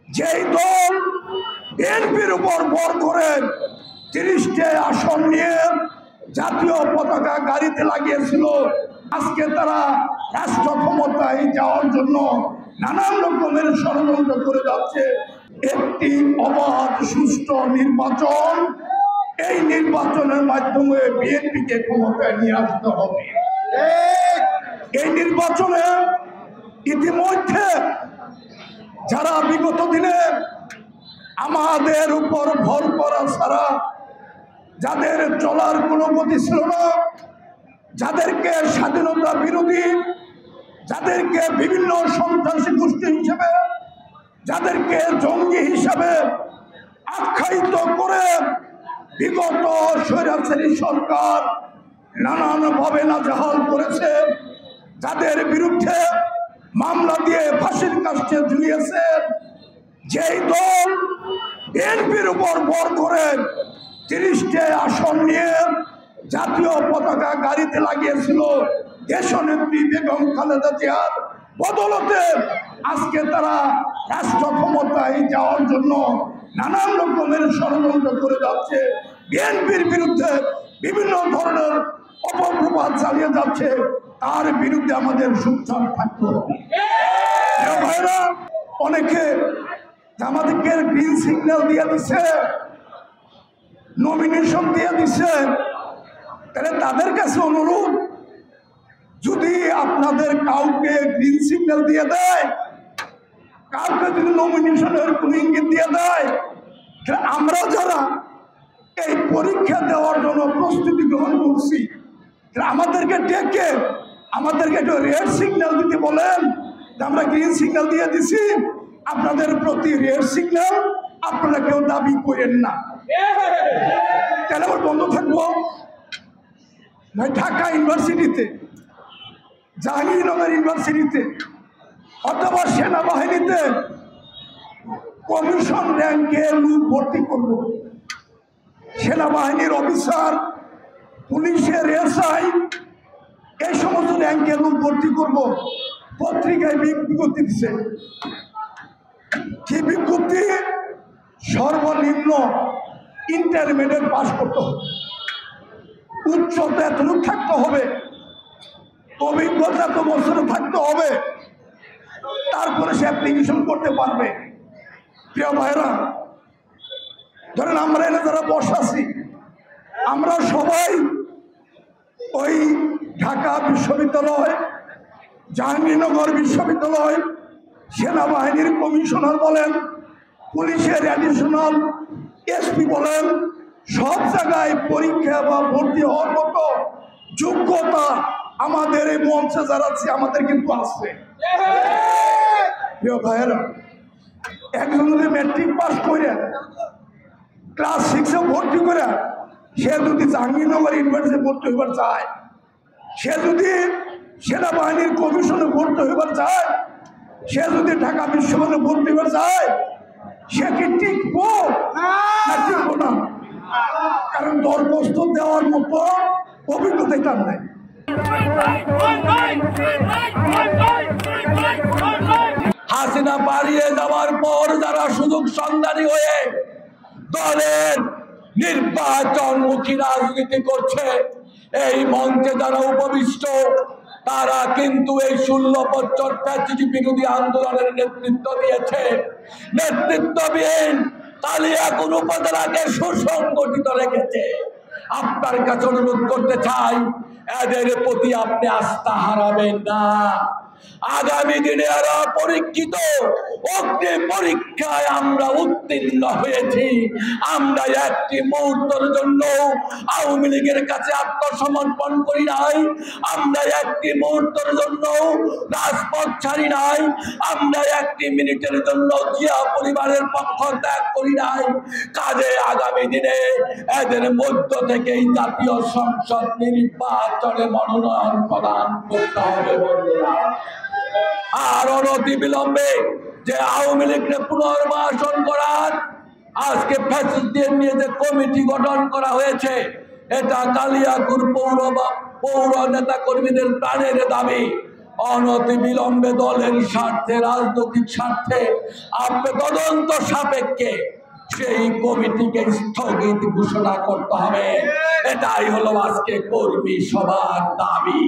যেই দল বিএনপির উপর ভর করে 30টি আসন নিয়ে জাতীয় পতাকা গাড়িতে লাগিয়েছিল, আজকে তারা রাষ্ট্র ক্ষমতায় যাওয়ার জন্য নানান রকমের ষড়যন্ত্র করে যাচ্ছে। একটি অবাধ সুষ্ঠু নির্বাচন, এই নির্বাচনের মাধ্যমে বিএনপিকে ক্ষমতায় নিয়ে আসতে হবে। এই নির্বাচনে ইতিমধ্যে যারা বিগত দিনে আমাদের উপর ভর করা ছাড়া যাদের চলার কোনো গতি ছিল না, যাদেরকে স্বাধীনতা বিরোধী, যাদেরকে বিভিন্ন সন্ত্রাসী গোষ্ঠী হিসেবে, যাদেরকে জঙ্গি হিসাবে আখ্যায়িত করে বিগত স্বৈরাচারী সরকার নানানভাবে নাজেহাল করেছে, যাদের বিরুদ্ধে মামলা দিয়ে ফাঁসির কাস্টে ঝুলিয়েছে, যেই দল বিএনপির উপর ভর করে 30টি আসন নিয়ে জাতীয় পতাকা গাড়িতে লাগিয়েছিল দেশনেত্রী বেগম খালেদা জিয়ার বদলতে আজকে তারা রাষ্ট্র ক্ষমতায় যাওয়ার জন্য নানান রকমের ষড়যন্ত্র করে যাচ্ছে, বিএনপির বিরুদ্ধে বিভিন্ন ধরনের অপপ্রচার চালিয়ে যাচ্ছে। তার বিরুদ্ধে আমাদের সোচ্চার থাকতে হবে। ভাইরা, অনেকে আমাদেরকে গ্রিন সিগন্যাল দিয়ে দিচ্ছে, নমিনেশন দিয়ে দিচ্ছে, তাহলে তাদের কাছে অনুরোধ, যদি আপনাদের কাউকে গ্রিন সিগন্যাল দিয়ে দেয়, কাউকে যদি নমিনেশনের কোন ইঙ্গিত দিয়ে দেয়, তাহলে আমরা যারা এই পরীক্ষা দেওয়ার জন্য প্রস্তুতি গ্রহণ করছি, আমাদেরকে ডেকে আমাদেরকে একটু রেড সিগন্যাল দিতে বলেন, আমরা গ্রিন সিগন্যাল দিয়ে দিছি, আপনাদের প্রতি রেড সিগন্যাল আপনারা কেউ দাবি করেন না, তাহলে আবার বন্ধ থাকবো। ভাই, ঢাকা ইউনিভার্সিটিতে, জাহাঙ্গীরনগর ইউনিভার্সিটিতে অথবা সেনাবাহিনীতে কমিশন র্যাঙ্কে লোক ভর্তি করব, সেনাবাহিনীর অফিসার, পুলিশের এসআই, এই সমস্ত র্যাঙ্কে লোক ভর্তি করব। পত্রিকায় বিজ্ঞপ্তি দিচ্ছে, কি বিজ্ঞপ্তি? সর্বনিম্ন ইন্টারমিডিয়েট পাস করতে হবে, উচ্চতা এতটুকু থাকতে হবে, অভিজ্ঞতা এত বছরে থাকতে হবে, তারপরে সে অ্যাপ্লিকেশন করতে পারবে। প্রিয় ভাইরা, ধরেন আমরা এনে যারা বসাছি, আমরা সবাই ওই ঢাকা বিশ্ববিদ্যালয়, জাহাঙ্গীরনগর বিশ্ববিদ্যালয়, সেনাবাহিনীর কমিশনার বলেন, পুলিশের অ্যাডিশনাল এসপি বলেন, সব জায়গায় পরীক্ষা বা ভর্তি হওয়ার মতো যোগ্যতা আমাদের এই মঞ্চে যারা আছে আমাদের কিন্তু আছে। প্রিয় ভাইয়েরা, একজন যদি ম্যাট্রিক পাস করে ক্লাস 6-এ ভর্তি করে সে যদি জাহাঙ্গীরনগর ইউনিভার্সিটি ভর্তি হইবার চায়, সে যদি সেনাবাহিনীর কমিশনে ভর্তি হইবার চায়, সে যদি ঢাকা বিশ্ববিদ্যালয়ে ভর্তি হইবার চায়, সে কি টিকবো না টিকবো না? কারণ দরখাস্ত দেওয়ার মতো অভিজ্ঞতা তার নাই। হাসিনা পালিয়ে যাওয়ার পর যারা সুযোগ সন্ধানী হয়ে দলের নির্বাচনমুখী রাজনীতি করছে, এই মঞ্চে যারা উপবিষ্ট, তারা কিন্তু এই 16 বছর প্যাচিটি বিরোধী আন্দোলনের নেতৃত্ব দিয়েছে। নেতৃত্ববিহীন কালিয়াকৈর উপজেলাকে সুসংগঠিত রেখেছে। আপনার কাছে অনুরোধ করতে চাই, এদের প্রতি আপনি আস্থা হারাবেন না। আগামী দিনে আরো পরীক্ষিত অগ্নি পরীক্ষায় আমরা উত্তীর্ণ হয়েছি। আমরা একটি মুহূর্তের জন্য আওয়ামী লীগের কাছে আত্মসমর্পণ করি নাই, আমরা একটি মুহূর্তের জন্য রাজপথ ছাড়ি নাই, আমরা একটি মিনিটের জন্য জিয়া পরিবারের পক্ষ ত্যাগ করি নাই। কাজে আগামী দিনে এদের মধ্য থেকেই জাতীয় সংসদ নির্বাচনে মনোনয়ন প্রদান করতে হবে বন্ধুরা। আর অনতি বিলম্বে যে আওয়ামী লীগকে পুনর্বাসন করার আজকে ফ্যাসিস্টদের নিয়ে যে কমিটি গঠন করা হয়েছে, এটা কালিয়াকৈর পৌর নেতা কর্মীদের প্রাণের দাবি। অনতিবিলম্বে দলের স্বার্থে, রাজনৈতিক স্বার্থে আপনি তদন্ত সাপেক্ষে সেই কমিটিকে স্থগিত ঘোষণা করতে হবে। এটাই হলো আজকে কর্মী সভার দাবি।